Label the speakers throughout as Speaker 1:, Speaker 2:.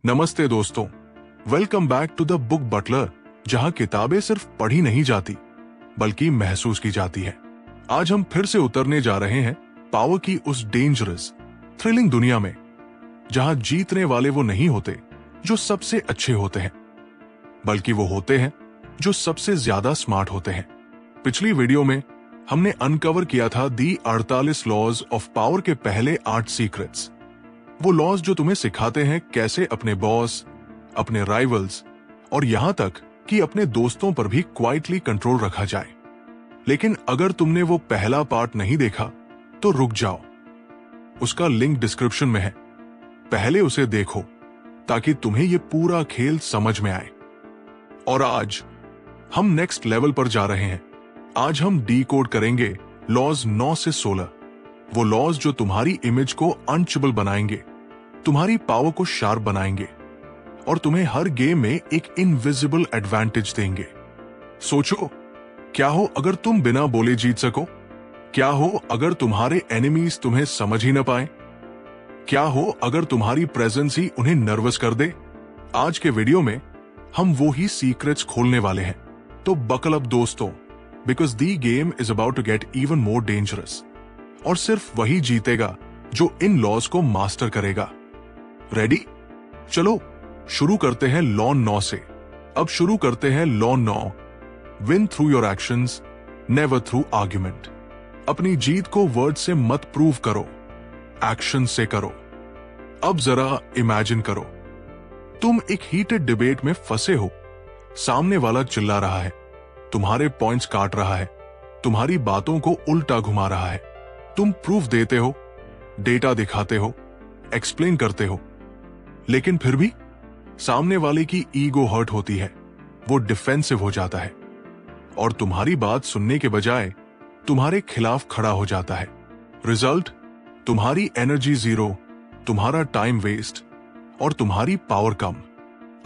Speaker 1: नमस्ते दोस्तों, welcome back to the Book Butler, जहां किताबें सिर्फ पढ़ी नहीं जाती बल्कि महसूस की जाती है। आज हम फिर से उतरने जा रहे हैं पावर की उस डेंजरस थ्रिलिंग दुनिया में, जहां जीतने वाले वो नहीं होते जो सबसे अच्छे होते हैं, बल्कि वो होते हैं जो सबसे ज्यादा स्मार्ट होते हैं। पिछली वीडियो में हमने अनकवर किया था दी 48 लॉज ऑफ पावर के पहले 8 सीक्रेट्स। वो लॉज जो तुम्हें सिखाते हैं कैसे अपने बॉस, अपने राइवल्स और यहां तक कि अपने दोस्तों पर भी क्वाइटली कंट्रोल रखा जाए। लेकिन अगर तुमने वो पहला पार्ट नहीं देखा तो रुक जाओ, उसका लिंक डिस्क्रिप्शन में है। पहले उसे देखो ताकि तुम्हें ये पूरा खेल समझ में आए। और आज हम नेक्स्ट लेवल पर जा रहे हैं। आज हम डीकोड करेंगे लॉज 9 से 16, वो लॉज जो तुम्हारी इमेज को अनचेबल बनाएंगे, तुम्हारी पावर को शार्प बनाएंगे और तुम्हें हर गेम में एक इनविजिबल एडवांटेज देंगे। सोचो, क्या हो अगर तुम बिना बोले जीत सको? क्या हो अगर तुम्हारे एनिमीज तुम्हें समझ ही न पाए? क्या हो अगर तुम्हारी प्रेजेंस ही उन्हें नर्वस कर दे? आज के वीडियो में हम वो ही सीक्रेट्स खोलने वाले हैं। तो बकल अप दोस्तों, because the game is about to get even more dangerous. और सिर्फ वही जीतेगा जो इन लॉज को मास्टर करेगा। रेडी? चलो शुरू करते हैं लॉ 9 से। अब शुरू करते हैं law 9। Win through your actions, never through argument. अपनी जीत को वर्ड से मत प्रूव करो, एक्शन से करो। अब जरा इमेजिन करो, तुम एक हीटेड डिबेट में फंसे हो। सामने वाला चिल्ला रहा है, तुम्हारे पॉइंट्स काट रहा है, तुम्हारी बातों को उल्टा घुमा रहा है। तुम प्रूफ देते हो, डेटा दिखाते हो, एक्सप्लेन करते हो, लेकिन फिर भी सामने वाले की ईगो हर्ट होती है, वो डिफेंसिव हो जाता है और तुम्हारी बात सुनने के बजाय तुम्हारे खिलाफ खड़ा हो जाता है। रिजल्ट, तुम्हारी एनर्जी जीरो, तुम्हारा टाइम वेस्ट और तुम्हारी पावर कम।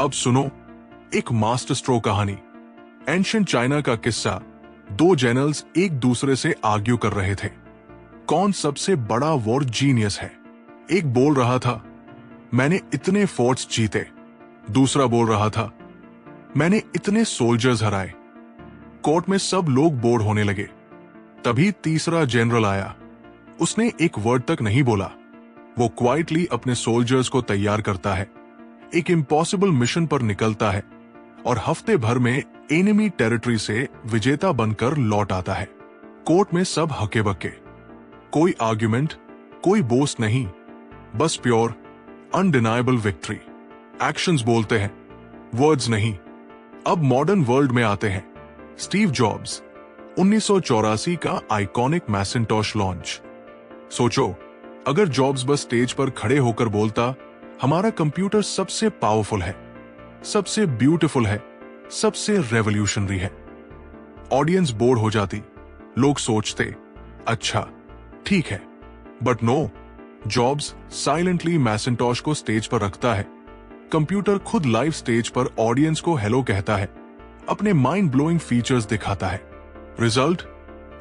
Speaker 1: अब सुनो एक मास्टर स्ट्रोक कहानी। एंशिएंट चाइना का किस्सा। 2 जनरल्स एक दूसरे से आर्ग्यू कर रहे थे, कौन सबसे बड़ा वॉर जीनियस है। एक बोल रहा था, मैंने इतने फोर्ट्स जीते। दूसरा बोल रहा था, मैंने इतने सोल्जर्स हराए। कोर्ट में सब लोग बोर होने लगे। तभी तीसरा जनरल आया। उसने एक वर्ड तक नहीं बोला। वो क्वाइटली अपने सोल्जर्स को तैयार करता है, एक इम्पॉसिबल मिशन पर निकलता है और हफ्ते भर में एनिमी टेरिटरी से विजेता बनकर लौट आता है। कोर्ट में सब हके बके, कोई आर्ग्यूमेंट, कोई बोस्ट नहीं, बस प्योर अनडिनाइबल विक्ट्री। एक्शंस बोलते हैं, वर्ड्स नहीं। अब मॉडर्न वर्ल्ड में आते हैं। स्टीव जॉब्स, 1984 का आइकॉनिक मैसिंटॉश लॉन्च। सोचो, अगर जॉब्स बस स्टेज पर खड़े होकर बोलता, हमारा कंप्यूटर सबसे पावरफुल है, सबसे ब्यूटीफुल है, सबसे रेवोल्यूशनरी है, ऑडियंस बोर हो जाती। लोग सोचते, अच्छा ठीक है। बट नो, जॉब्स साइलेंटली मैसिंटॉश को स्टेज पर रखता है। कंप्यूटर खुद लाइव स्टेज पर ऑडियंस को हेलो कहता है, अपने माइंड ब्लोइंग फीचर्स दिखाता है। रिजल्ट,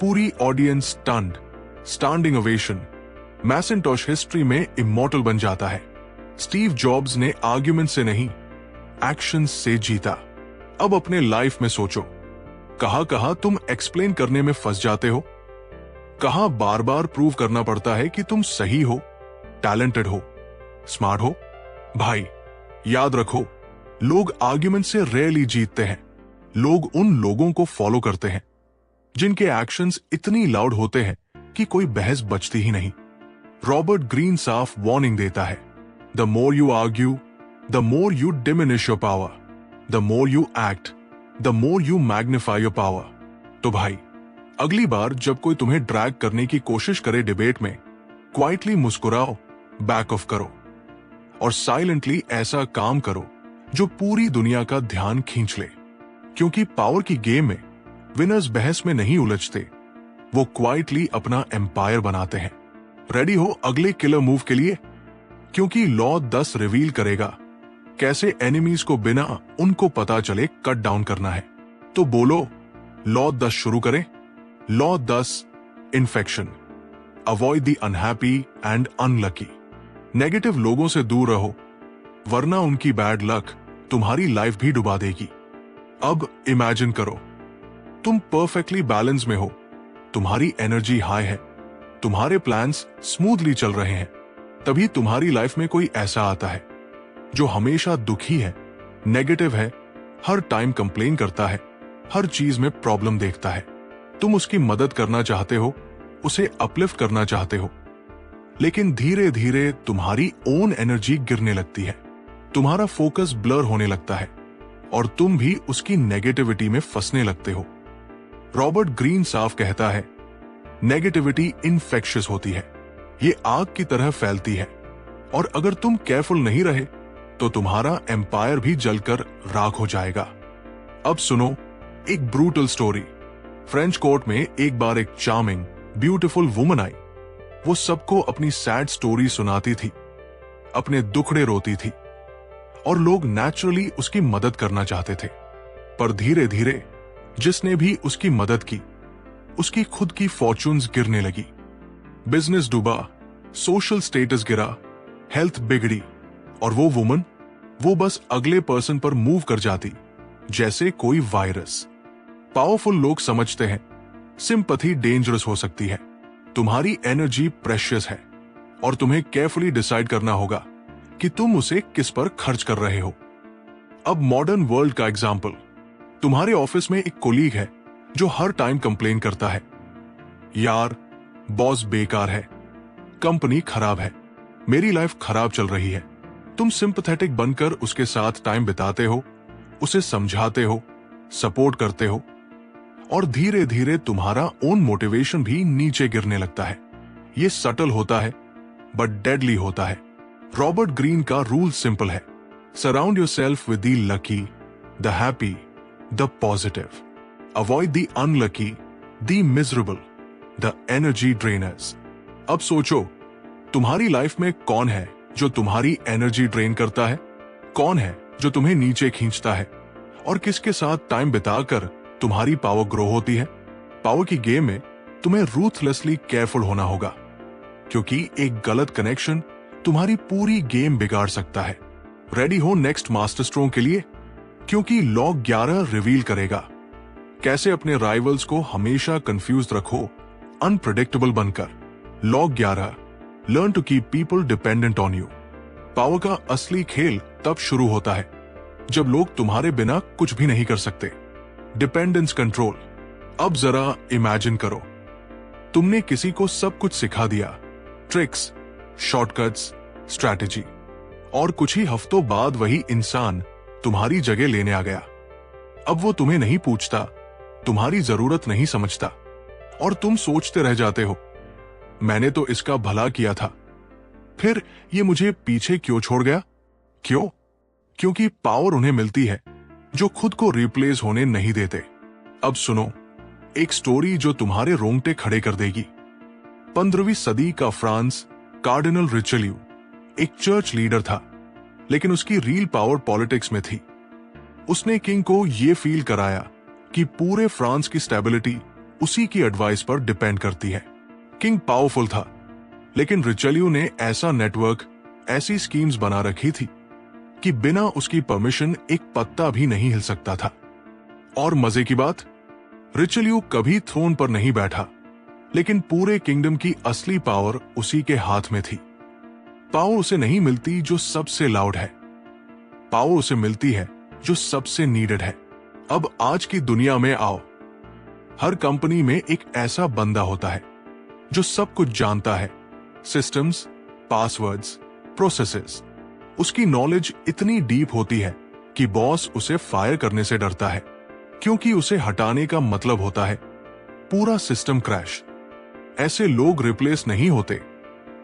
Speaker 1: पूरी audience stunned, standing ovation. Macintosh हिस्ट्री में इमॉर्टल बन जाता है। स्टीव जॉब्स ने आर्ग्यूमेंट से नहीं, एक्शन से जीता। अब अपने लाइफ में सोचो, कहां कहां तुम एक्सप्लेन करने में फंस जाते हो, कहां बार बार प्रूव करना पड़ता है कि तुम सही हो, टैलेंटेड हो, स्मार्ट हो। भाई याद रखो, लोग आर्ग्यूमेंट से रेयरली जीतते हैं। लोग उन लोगों को फॉलो करते हैं जिनके एक्शंस इतनी लाउड होते हैं कि कोई बहस बचती ही नहीं। रॉबर्ट ग्रीन साफ वार्निंग देता है, the more you argue, the more you diminish your power, the more you act, the more you magnify your power. तो भाई, अगली बार जब कोई तुम्हें ड्रैग करने की कोशिश करे डिबेट में, क्वाइटली मुस्कुराओ, बैक ऑफ करो और साइलेंटली ऐसा काम करो जो पूरी दुनिया का ध्यान खींच ले। क्योंकि पावर की गेम में विनर्स बहस में नहीं उलझते, वो क्वाइटली अपना एम्पायर बनाते हैं। रेडी हो अगले किलर मूव के लिए? क्योंकि लॉ 10 रिवील करेगा कैसे एनिमीज को बिना उनको पता चले कट डाउन करना है। तो बोलो, लॉ 10 शुरू करें। Law 10, infection. Avoid the unhappy and unlucky. Negative लोगों से दूर रहो, वरना उनकी बैड लक तुम्हारी लाइफ भी डुबा देगी। अब इमेजिन करो, तुम परफेक्टली बैलेंस में हो, तुम्हारी एनर्जी हाई है, तुम्हारे प्लान्स स्मूथली चल रहे हैं। तभी तुम्हारी लाइफ में कोई ऐसा आता है जो हमेशा दुखी है, नेगेटिव है, हर टाइम कंप्लेन करता है, हर चीज में प्रॉब्लम देखता है। तुम उसकी मदद करना चाहते हो, उसे अपलिफ्ट करना चाहते हो, लेकिन धीरे धीरे तुम्हारी ओन एनर्जी गिरने लगती है, तुम्हारा फोकस ब्लर होने लगता है और तुम भी उसकी नेगेटिविटी में फंसने लगते हो। रॉबर्ट ग्रीन साफ कहता है, नेगेटिविटी इन्फेक्शियस होती है, ये आग की तरह फैलती है और अगर तुम केयरफुल नहीं रहे तो तुम्हारा एम्पायर भी जलकर राख हो जाएगा। अब सुनो एक ब्रूटल स्टोरी। फ्रेंच कोर्ट में एक बार एक चार्मिंग ब्यूटीफुल वुमन आई। वो सबको अपनी सैड स्टोरी सुनाती थी, अपने दुखड़े रोती थी और लोग नेचुरली उसकी मदद करना चाहते थे। पर धीरे धीरे जिसने भी उसकी मदद की, उसकी खुद की फॉर्चून्स गिरने लगी, बिजनेस डूबा, सोशल स्टेटस गिरा, हेल्थ बिगड़ी और वो वुमन वो बस अगले पर्सन पर मूव कर जाती जैसे कोई वायरस। पावरफुल लोग समझते हैं सिंपैथी डेंजरस हो सकती है, तुम्हारी एनर्जी प्रेशियस है और तुम्हें केयरफुली डिसाइड करना होगा कि तुम उसे किस पर खर्च कर रहे हो। अब मॉडर्न वर्ल्ड का एग्जाम्पल, तुम्हारे ऑफिस में एक कोलीग है जो हर टाइम कंप्लेन करता है, यार बॉस बेकार है, कंपनी खराब है, मेरी लाइफ खराब चल रही है। तुम सिंपैथेटिक बनकर उसके साथ टाइम बिताते हो, उसे समझाते हो, सपोर्ट करते हो और धीरे धीरे तुम्हारा ओन मोटिवेशन भी नीचे गिरने लगता है। ये सटल होता है बट डेडली होता है। रॉबर्ट ग्रीन का रूल सिंपल है, surround yourself with the lucky, the happy, the positive, avoid the unlucky, the miserable, the energy drainers. अब सोचो, तुम्हारी लाइफ में कौन है जो तुम्हारी एनर्जी ड्रेन करता है, कौन है जो तुम्हें नीचे खींचता है और किसके साथ टाइम बिताकर तुम्हारी पावर ग्रो होती है। पावर की गेम में तुम्हें रूथलेसली केयरफुल होना होगा, क्योंकि एक गलत कनेक्शन तुम्हारी पूरी गेम बिगाड़ सकता है। रेडी हो नेक्स्ट मास्टर स्ट्रोक के लिए, क्योंकि लॉ 11 रिवील करेगा कैसे अपने राइवल्स को हमेशा कंफ्यूज रखो अनप्रेडिक्टेबल बनकर। Law 11, learn to keep people dependent on you. Power का असली खेल तब शुरू होता है जब लोग तुम्हारे बिना कुछ भी नहीं कर सकते। Dependence control. अब जरा इमेजिन करो, तुमने किसी को सब कुछ सिखा दिया, ट्रिक्स, शॉर्टकट्स, स्ट्रैटेजी, और कुछ ही हफ्तों बाद वही इंसान तुम्हारी जगह लेने आ गया। अब वो तुम्हें नहीं पूछता, तुम्हारी जरूरत नहीं समझता और तुम सोचते रह जाते हो, मैंने तो इसका भला किया था, फिर ये मुझे पीछे क्यों छोड़ गया। क्यों? क्योंकि पावर उन्हें मिलती है जो खुद को रिप्लेस होने नहीं देते। अब सुनो एक स्टोरी जो तुम्हारे रोंगटे खड़े कर देगी। 15वीं सदी का फ्रांस, कार्डिनल रिचेल्यू एक चर्च लीडर था, लेकिन उसकी रियल पावर पॉलिटिक्स में थी। उसने किंग को यह फील कराया कि पूरे फ्रांस की स्टेबिलिटी उसी की एडवाइस पर डिपेंड करती है। किंग पावरफुल था, लेकिन रिचेल्यू ने ऐसा नेटवर्क, ऐसी स्कीम्स बना रखी थी कि बिना उसकी परमिशन एक पत्ता भी नहीं हिल सकता था। और मजे की बात, रिचेल्यू कभी थ्रोन पर नहीं बैठा, लेकिन पूरे किंगडम की असली पावर उसी के हाथ में थी। पावर उसे नहीं मिलती जो सबसे लाउड है, पावर उसे मिलती है जो सबसे नीडेड है। अब आज की दुनिया में आओ, हर कंपनी में एक ऐसा बंदा होता है जो सब कुछ जानता है, सिस्टम्स, पासवर्ड्स, प्रोसेसेस। उसकी नॉलेज इतनी डीप होती है कि बॉस उसे फायर करने से डरता है, क्योंकि उसे हटाने का मतलब होता है पूरा सिस्टम क्रैश। ऐसे लोग रिप्लेस नहीं होते,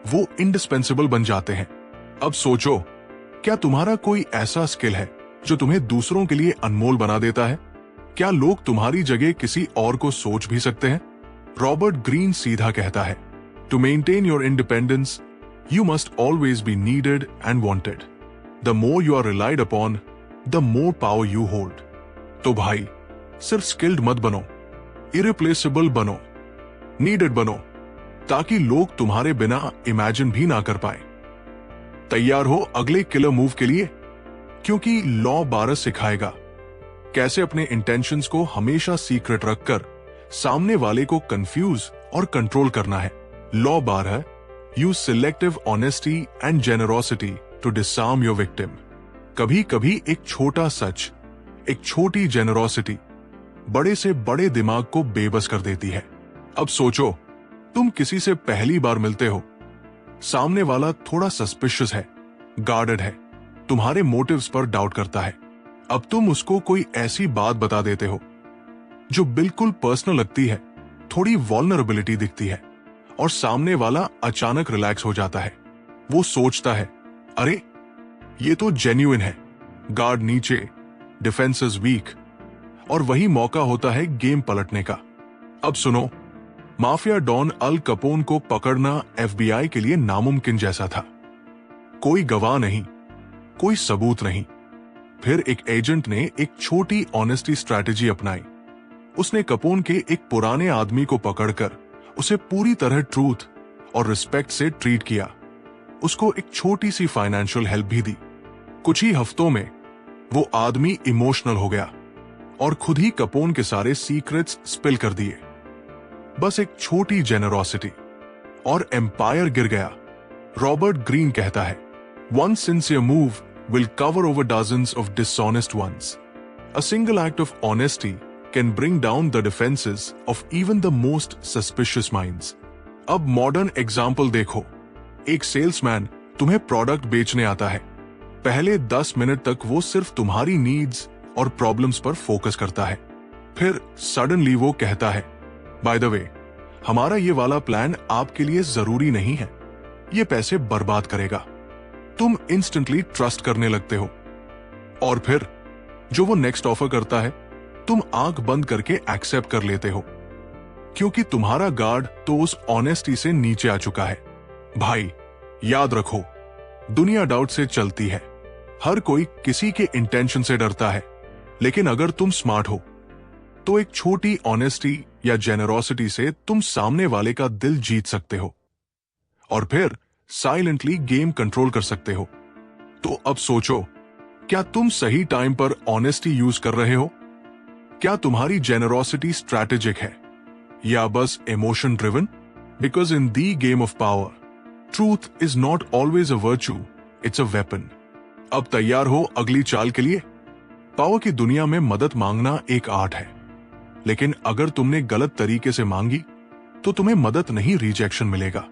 Speaker 1: वो इंडिस्पेंसिबल बन जाते हैं। अब सोचो, क्या तुम्हारा कोई ऐसा स्किल है जो तुम्हें दूसरों के लिए अनमोल बना देता है? क्या लोग तुम्हारी जगह किसी और को सोच भी सकते हैं? रॉबर्ट ग्रीन सीधा कहता है, to maintain your independence you must always be needed and wanted. The more you are relied upon, the more power you hold. तो भाई, सिर्फ स्किल्ड मत बनो, इरिप्लेसेबल बनो, नीडेड बनो, ताकि लोग तुम्हारे बिना इमेजिन भी ना कर पाए। तैयार हो अगले किलर मूव के लिए? क्योंकि लॉ 12 सिखाएगा कैसे अपने इंटेंशंस को हमेशा सीक्रेट रखकर सामने वाले को कंफ्यूज और कंट्रोल करना है। Law 12, use selective honesty and generosity to disarm your victim. कभी कभी एक छोटा सच, एक छोटी जेनरोसिटी बड़े से बड़े दिमाग को बेबस कर देती है। अब सोचो, तुम किसी से पहली बार मिलते हो, सामने वाला थोड़ा सस्पिशियस है, गार्डेड है, तुम्हारे मोटिव्स पर डाउट करता है। अब तुम उसको कोई ऐसी बात बता देते हो जो बिल्कुल पर्सनल लगती है, थोड़ी वल्नरेबिलिटी दिखती है, और सामने वाला अचानक रिलैक्स हो जाता है। वो सोचता है, अरे ये तो जेन्युइन है, गार्ड नीचे, डिफेंसेस वीक, और वही मौका होता है गेम पलटने का। अब सुनो, माफिया डॉन अल कपोन को पकड़ना एफबीआई के लिए नामुमकिन जैसा था। कोई गवाह नहीं, कोई सबूत नहीं। फिर एक एजेंट ने एक छोटी ऑनेस्टी स्ट्रैटेजी अपनाई। उसने कपोन के एक पुराने आदमी को पकड़कर उसे पूरी तरह ट्रूथ और रिस्पेक्ट से ट्रीट किया। उसको एक छोटी सी फाइनेंशियल हेल्प भी दी। कुछ ही हफ्तों में वो आदमी इमोशनल हो गया और खुद ही कपोन के सारे सीक्रेट्स स्पिल कर दिए। बस एक छोटी जेनरोसिटी और एम्पायर गिर गया। रॉबर्ट ग्रीन कहता है, one sincere move will cover over dozens of dishonest ones. A single act of honesty can bring down the defenses of even the most suspicious minds. अब मॉडर्न एग्जाम्पल देखो। एक salesman तुम्हें product बेचने आता है। पहले 10 मिनट तक वो सिर्फ तुम्हारी नीड्स और प्रॉब्लम्स पर फोकस करता है। फिर सडनली वो कहता है, बाय द वे, हमारा ये वाला प्लान आपके लिए जरूरी नहीं है, ये पैसे बर्बाद करेगा। तुम इंस्टेंटली ट्रस्ट करने लगते हो, और फिर जो वो नेक्स्ट ऑफर करता है, तुम आंख बंद करके एक्सेप्ट कर लेते हो, क्योंकि तुम्हारा गार्ड तो उस ऑनेस्टी से नीचे आ चुका है। भाई, याद रखो, दुनिया डाउट से चलती है। हर कोई किसी के इंटेंशन से डरता है, लेकिन अगर तुम स्मार्ट हो तो एक छोटी ऑनेस्टी या जेनरोसिटी से तुम सामने वाले का दिल जीत सकते हो और फिर साइलेंटली गेम कंट्रोल कर सकते हो। तो अब सोचो, क्या तुम सही टाइम पर ऑनेस्टी यूज कर रहे हो? क्या तुम्हारी जेनरोसिटी स्ट्रैटेजिक है या बस emotion driven? Because in the game of power, truth is not always a virtue, it's a weapon. अब तैयार हो अगली चाल के लिए? पावर की दुनिया में मदद मांगना एक आर्ट है, लेकिन अगर तुमने गलत तरीके से मांगी तो तुम्हें मदद नहीं, रिजेक्शन मिलेगा।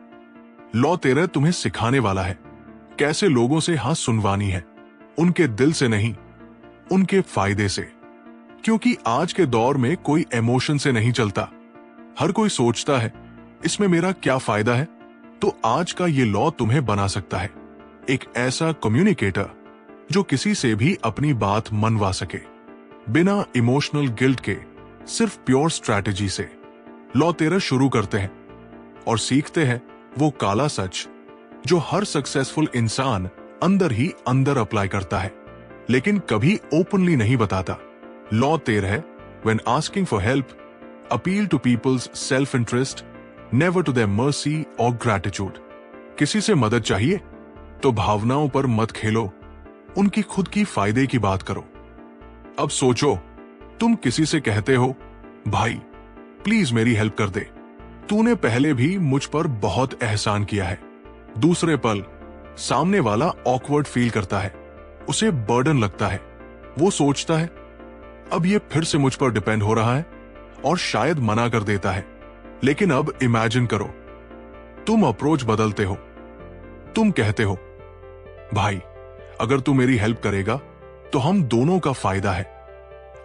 Speaker 1: लॉ 13 तुम्हें सिखाने वाला है कैसे लोगों से हाँ सुनवानी है, उनके दिल से नहीं, उनके फायदे से। क्योंकि आज के दौर में कोई इमोशन से नहीं चलता। हर कोई सोचता है, इसमें मेरा क्या फायदा है? तो आज का ये लॉ तुम्हें बना सकता है एक ऐसा कम्युनिकेटर जो किसी से भी अपनी बात मनवा सके, बिना इमोशनल गिल्ट के, सिर्फ प्योर स्ट्रैटेजी से। लॉ 13 शुरू करते हैं और सीखते हैं वो काला सच जो हर सक्सेसफुल इंसान अंदर ही अंदर अप्लाई करता है, लेकिन कभी ओपनली नहीं बताता। Law 13, when asking for help, appeal to people's self interest, never to their mercy और ग्रैटिट्यूड। किसी से मदद चाहिए तो भावनाओं पर मत खेलो, उनकी खुद की फायदे की बात करो। अब सोचो, तुम किसी से कहते हो, भाई प्लीज मेरी हेल्प कर दे, तूने पहले भी मुझ पर बहुत एहसान किया है। दूसरे पल सामने वाला ऑकवर्ड फील करता है, उसे बर्डन लगता है। वो सोचता है, अब ये फिर से मुझ पर डिपेंड हो रहा है, और शायद मना कर देता है। लेकिन अब इमेजिन करो, तुम अप्रोच बदलते हो। तुम कहते हो, भाई अगर तू मेरी हेल्प करेगा तो हम दोनों का फायदा है,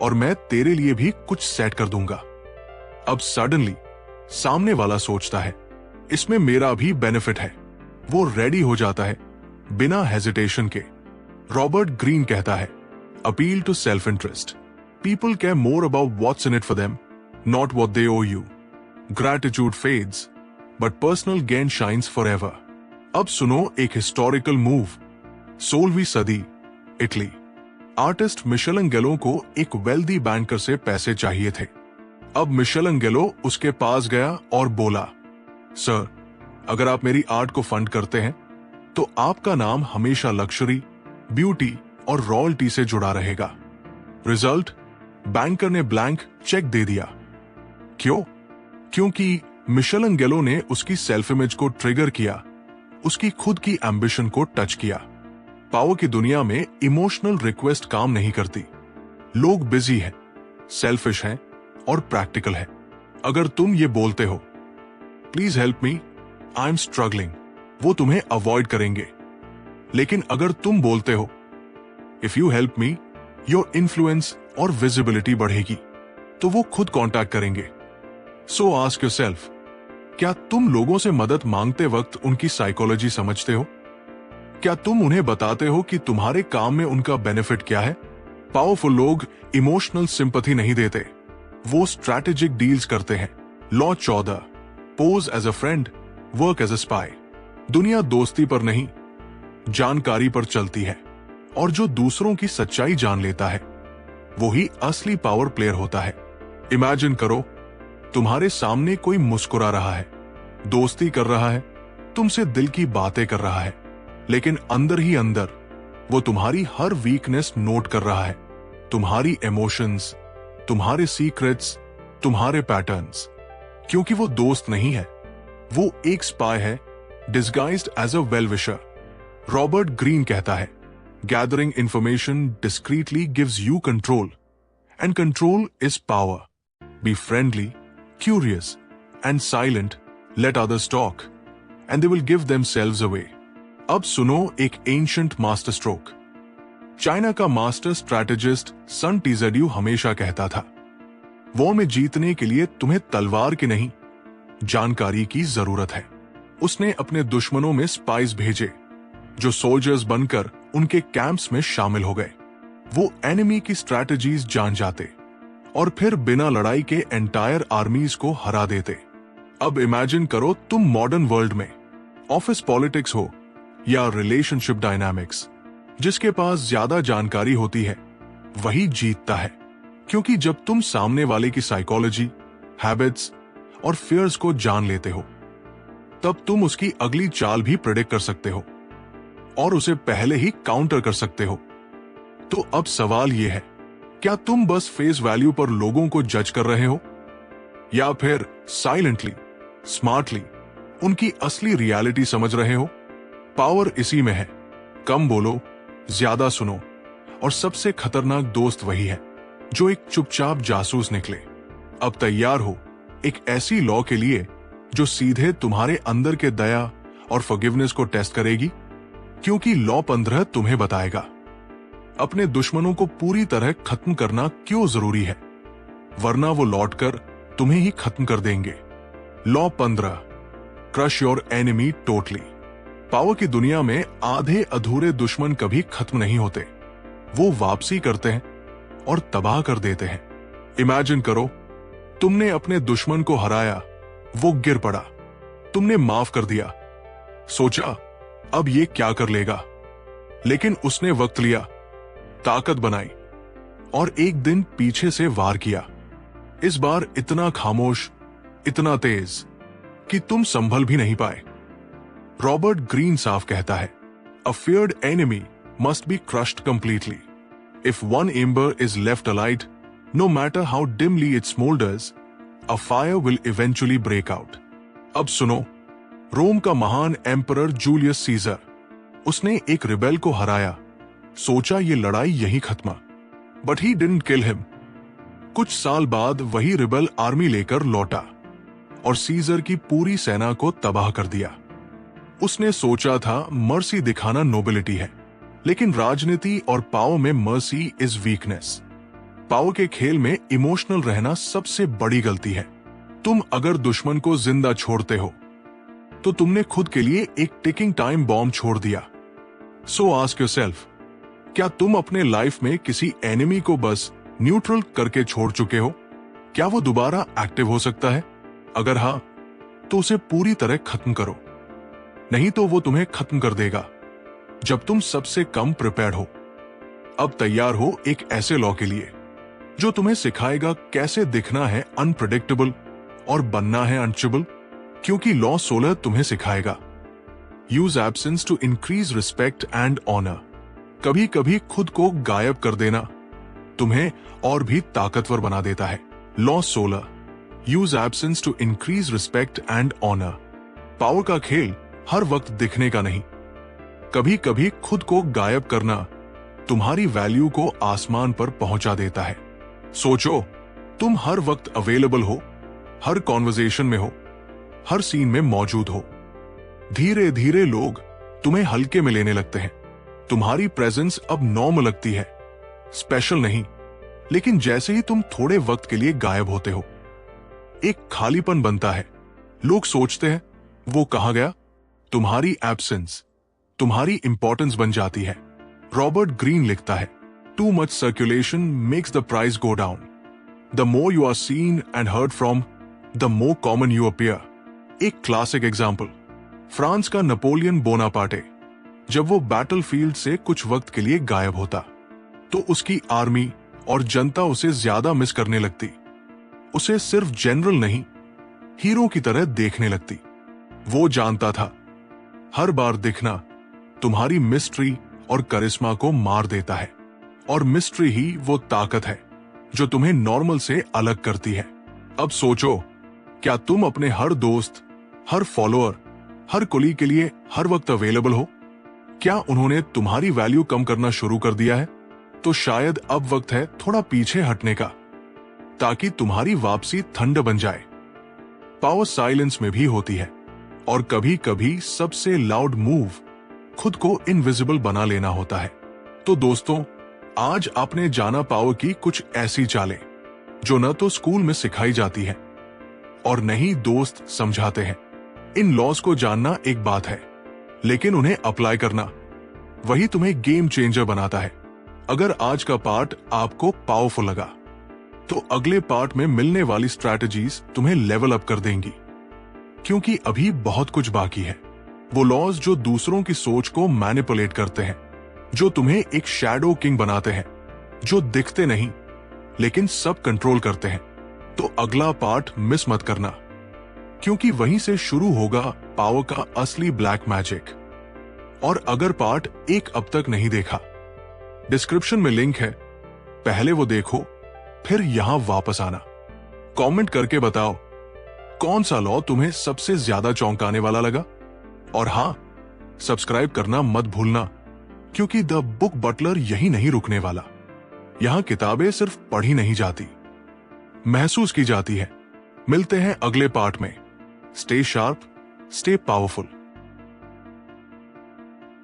Speaker 1: और मैं तेरे लिए भी कुछ सेट कर दूंगा। अब सडनली सामने वाला सोचता है, इसमें मेरा भी बेनिफिट है। वो रेडी हो जाता है बिना हेजिटेशन के। रॉबर्ट ग्रीन कहता है, appeal to self interest. People care more about what's in it for them, not what they owe you. Gratitude fades, but personal gain shines forever. अब सुनो एक हिस्टोरिकल मूव। 16वीं सदी, इटली। आर्टिस्ट मिशेलेंगेलो को एक wealthy banker से पैसे चाहिए थे। अब मिशेलेंगेलो उसके पास गया और बोला, सर, अगर आप मेरी आर्ट को फंड करते हैं तो आपका नाम हमेशा लग्जरी, ब्यूटी और रॉयल्टी से जुड़ा रहेगा। रिजल्ट, बैंकर ने ब्लैंक चेक दे दिया। क्यों? क्योंकि मिशेलेंगेलो ने उसकी सेल्फ इमेज को ट्रिगर किया, उसकी खुद की एम्बिशन को टच किया। पावर की दुनिया में इमोशनल रिक्वेस्ट काम नहीं करती। लोग बिजी हैं, सेल्फिश हैं और प्रैक्टिकल हैं। अगर तुम ये बोलते हो, please help me, I am struggling, वो तुम्हें अवॉइड करेंगे। लेकिन अगर तुम बोलते हो, if you help me, your influence और विजिबिलिटी बढ़ेगी, तो वो खुद कांटेक्ट करेंगे। सो आस्क योरसेल्फ, क्या तुम लोगों से मदद मांगते वक्त उनकी साइकोलॉजी समझते हो? क्या तुम उन्हें बताते हो कि तुम्हारे काम में उनका बेनिफिट क्या है? पावरफुल लोग इमोशनल सिंपैथी नहीं देते, वो स्ट्रैटेजिक डील्स करते हैं। Law 14, pose as a friend, work as a spy. दुनिया दोस्ती पर नहीं, जानकारी पर चलती है, और जो दूसरों की सच्चाई जान लेता है वो ही असली पावर प्लेयर होता है। इमेजिन करो, तुम्हारे सामने कोई मुस्कुरा रहा है, दोस्ती कर रहा है, तुमसे दिल की बातें कर रहा है, लेकिन अंदर ही अंदर वो तुम्हारी हर वीकनेस नोट कर रहा है, तुम्हारी इमोशंस, तुम्हारे सीक्रेट्स, तुम्हारे पैटर्न्स। क्योंकि वो दोस्त नहीं है, वो एक स्पाई है, disguised as a well wisher. Robert Greene कहता है, gathering information discreetly gives you control, and control is power. Be friendly, curious and silent, let others talk, and they will give themselves away. अब सुनो एक ancient master stroke. China का master strategist सन टीजेड्यू हमेशा कहता था, war में जीतने के लिए तुम्हें तलवार की नहीं, जानकारी की जरूरत है। उसने अपने दुश्मनों में स्पाइस भेजे, जो सोल्जर्स बनकर उनके कैंप्स में शामिल हो गए। वो एनिमी की स्ट्रैटेजीज जान जाते और फिर बिना लड़ाई के एंटायर आर्मीज को हरा देते। अब इमेजिन करो, तुम मॉडर्न वर्ल्ड में ऑफिस पॉलिटिक्स हो या रिलेशनशिप डायनामिक्स, जिसके पास ज्यादा जानकारी होती है वही जीतता है। क्योंकि जब तुम सामने वाले की साइकोलॉजी, हैबिट्स और फियर्स को जान लेते हो, तब तुम उसकी अगली चाल भी प्रेडिक्ट कर सकते हो और उसे पहले ही काउंटर कर सकते हो। तो अब सवाल यह है, क्या तुम बस फेस वैल्यू पर लोगों को जज कर रहे हो, या फिर साइलेंटली, स्मार्टली उनकी असली रियलिटी समझ रहे हो? पावर इसी में है, कम बोलो, ज्यादा सुनो, और सबसे खतरनाक दोस्त वही है जो एक चुपचाप जासूस निकले। अब तैयार हो एक ऐसी लॉ के लिए जो सीधे तुम्हारे अंदर के दया और फॉरगिवनेस को टेस्ट करेगी, क्योंकि लॉ 15 तुम्हें बताएगा अपने दुश्मनों को पूरी तरह खत्म करना क्यों जरूरी है, वरना वो लौटकर तुम्हें ही खत्म कर देंगे। Law 15, crush your enemy totally. Power की दुनिया में आधे अधूरे दुश्मन कभी खत्म नहीं होते, वो वापसी करते हैं और तबाह कर देते हैं। इमेजिन करो, तुमने अपने दुश्मन को हराया, वो गिर पड़ा, तुमने माफ कर दिया, सोचा अब ये क्या कर लेगा, लेकिन उसने वक्त लिया, ताकत बनाई और एक दिन पीछे से वार किया। इस बार इतना खामोश, इतना तेज कि तुम संभल भी नहीं पाए। रॉबर्ट ग्रीन साफ कहता है, a feared enemy must be crushed completely. If one ember is left alight, no matter how dimly it smoulders, a fire will eventually break out. अब सुनो, रोम का महान एम्परर जूलियस सीजर, उसने एक रिबेल को हराया, सोचा ये लड़ाई यही खत्म, but he didn't kill him. कुछ साल बाद वही रिबेल आर्मी लेकर लौटा और सीजर की पूरी सेना को तबाह कर दिया। उसने सोचा था मर्सी दिखाना नोबिलिटी है, लेकिन राजनीति और पावर में मर्सी इज वीकनेस। पावर के खेल में इमोशनल रहना सबसे बड़ी गलती है। तुम अगर दुश्मन को जिंदा छोड़ते हो तो तुमने खुद के लिए एक टिकिंग टाइम बॉम्ब छोड़ दिया। सो आस्क योरसेल्फ, क्या तुम अपने लाइफ में किसी एनिमी को बस न्यूट्रल करके छोड़ चुके हो? क्या वो दोबारा एक्टिव हो सकता है? अगर हां, तो उसे पूरी तरह खत्म करो, नहीं तो वो तुम्हें खत्म कर देगा जब तुम सबसे कम प्रिपेयर्ड हो। अब तैयार हो एक ऐसे लॉ के लिए जो तुम्हें सिखाएगा कैसे दिखना है अनप्रेडिक्टेबल और बनना है अनचिबल, क्योंकि लॉ 16 तुम्हें सिखाएगा, use absence to increase respect and honour. कभी कभी खुद को गायब कर देना तुम्हें और भी ताकतवर बना देता है। Law 16, use absence to increase respect and honour. Power का खेल हर वक्त दिखने का नहीं, कभी कभी खुद को गायब करना तुम्हारी वैल्यू को आसमान पर पहुंचा देता है। सोचो, तुम हर वक्त अवेलेबल हो, हर कॉन्वर्सेशन में हो, हर सीन में मौजूद हो। धीरे धीरे लोग तुम्हें हल्के में लेने लगते हैं। तुम्हारी प्रेजेंस अब नॉर्मल लगती है, स्पेशल नहीं। लेकिन जैसे ही तुम थोड़े वक्त के लिए गायब होते हो, एक खालीपन बनता है। लोग सोचते हैं वो कहां गया। तुम्हारी एब्सेंस तुम्हारी इंपॉर्टेंस बन जाती है। रॉबर्ट ग्रीन लिखता है, too much circulation makes the price go down. The more you are seen and heard from, the more common you appear. एक क्लासिक एग्जाम्पल, फ्रांस का नेपोलियन बोनापार्टे जब वो बैटलफील्ड से कुछ वक्त के लिए गायब होता तो उसकी आर्मी और जनता उसे ज्यादा मिस करने लगती। उसे सिर्फ जनरल नहीं, हीरो की तरह देखने लगती। वो जानता था हर बार दिखना तुम्हारी मिस्ट्री और करिश्मा को मार देता है, और मिस्ट्री ही वो ताकत है जो तुम्हें नॉर्मल से अलग करती है। अब सोचो, क्या तुम अपने हर दोस्त, हर फॉलोअर, हर कोलीग के लिए हर वक्त अवेलेबल हो? क्या उन्होंने तुम्हारी वैल्यू कम करना शुरू कर दिया है? तो शायद अब वक्त है थोड़ा पीछे हटने का, ताकि तुम्हारी वापसी ठंड बन जाए। पावर साइलेंस में भी होती है, और कभी कभी सबसे लाउड मूव खुद को इनविजिबल बना लेना होता है। तो दोस्तों, आज आपने जाना पावर की कुछ ऐसी चालें जो न तो स्कूल में सिखाई जाती है और न ही दोस्त समझाते हैं। इन लॉज को जानना एक बात है, लेकिन उन्हें अप्लाई करना वही तुम्हें गेम चेंजर बनाता है। अगर आज का पार्ट आपको पावरफुल लगा, तो अगले पार्ट में मिलने वाली स्ट्रैटेजीज तुम्हें लेवल अप कर देंगी, क्योंकि अभी बहुत कुछ बाकी है। वो लॉज जो दूसरों की सोच को मैनिपुलेट करते हैं, जो तुम्हें एक शैडो किंग बनाते हैं, जो दिखते नहीं लेकिन सब कंट्रोल करते हैं। तो अगला पार्ट मिस मत करना, क्योंकि वहीं से शुरू होगा पावर का असली ब्लैक मैजिक। और अगर पार्ट 1 अब तक नहीं देखा, डिस्क्रिप्शन में लिंक है, पहले वो देखो, फिर यहां वापस आना। कमेंट करके बताओ कौन सा लॉ तुम्हें सबसे ज्यादा चौंकाने वाला लगा। और हां, सब्सक्राइब करना मत भूलना, क्योंकि द बुक बटलर यही नहीं रुकने वाला। यहां किताबें सिर्फ पढ़ी नहीं जाती, महसूस की जाती है। मिलते हैं अगले पार्ट में। Stay sharp, stay powerful.